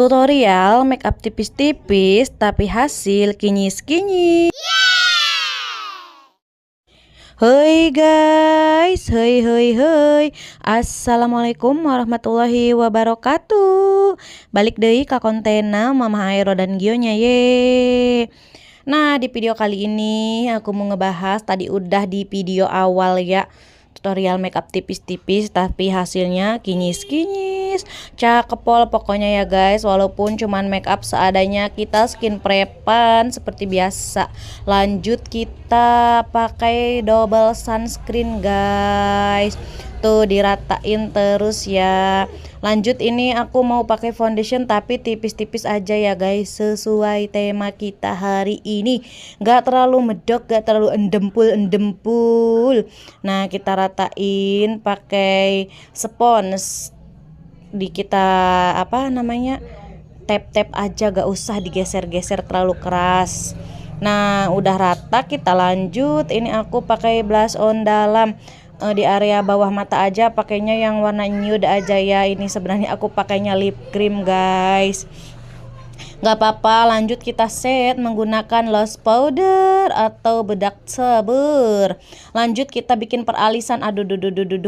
Tutorial makeup tipis-tipis tapi hasil kinyis-kinyis. Hai guys, hai. Assalamualaikum warahmatullahi wabarakatuh. Balik deui ka kontena Mama Aero dan Gionya ye. Nah, di video kali ini aku mau ngebahas, tadi udah di video awal ya, tutorial makeup tipis-tipis tapi hasilnya kinyis-kinyis. Cakepol pokoknya ya guys, walaupun cuman makeup seadanya, kita skin prepan seperti biasa. Lanjut kita pakai double sunscreen guys. Tuh diratain terus ya. Lanjut ini aku mau pakai foundation tapi tipis-tipis aja ya guys, sesuai tema kita hari ini. Gak terlalu medok, gak terlalu endempul. Nah, kita ratain pakai spons. Di kita tap-tap aja, gak usah digeser-geser terlalu keras. Nah, udah rata, kita lanjut. Ini aku pakai blush on dalam. Di area bawah mata aja, pakainya yang warna nude aja ya. Ini sebenarnya aku pakainya lip cream guys, nggak apa-apa. Lanjut kita set menggunakan loose powder atau bedak sabur. Lanjut kita bikin peralisan. Aduh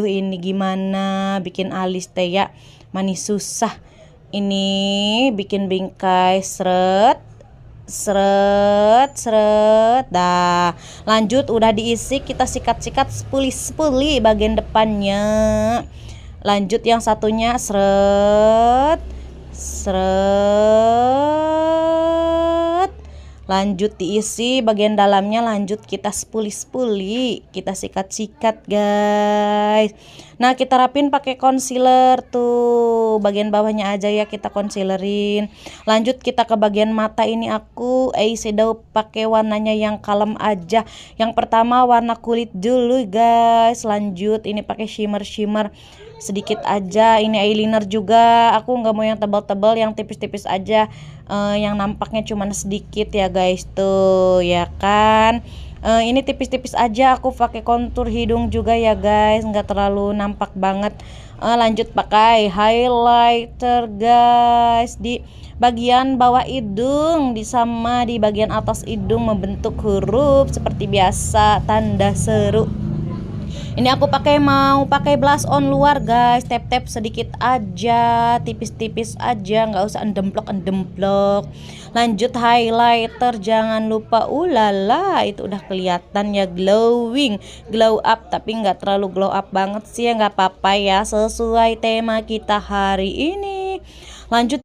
ini gimana bikin alis teh ya, manis susah. Ini bikin bingkai seret. Dah, lanjut udah diisi, kita sikat-sikat sepuli bagian depannya. Lanjut yang satunya seret. Lanjut diisi bagian dalamnya, lanjut kita sepuli, kita sikat-sikat guys. Nah, kita rapin pakai concealer tuh, bagian bawahnya aja ya kita concealerin. Lanjut kita ke bagian mata, ini aku eyeshadow pakai warnanya yang kalem aja. Yang pertama warna kulit dulu guys. Lanjut ini pakai shimmer sedikit aja. Ini eyeliner juga, aku nggak mau yang tebal-tebal, yang tipis-tipis aja, yang nampaknya cuma sedikit ya guys, tuh ya kan. Ini tipis-tipis aja, aku pakai kontur hidung juga ya guys, nggak terlalu nampak banget. Lanjut pakai highlighter guys di bagian bawah hidung, sama di bagian atas hidung, membentuk huruf seperti biasa, tanda seru. Ini aku mau pakai blush on luar guys, tap-tap sedikit aja, tipis-tipis aja, nggak usah endemplok. Lanjut highlighter, jangan lupa, ulala itu udah kelihatan ya, glow up, tapi nggak terlalu glow up banget sih ya, nggak apa-apa ya, sesuai tema kita hari ini. Lanjut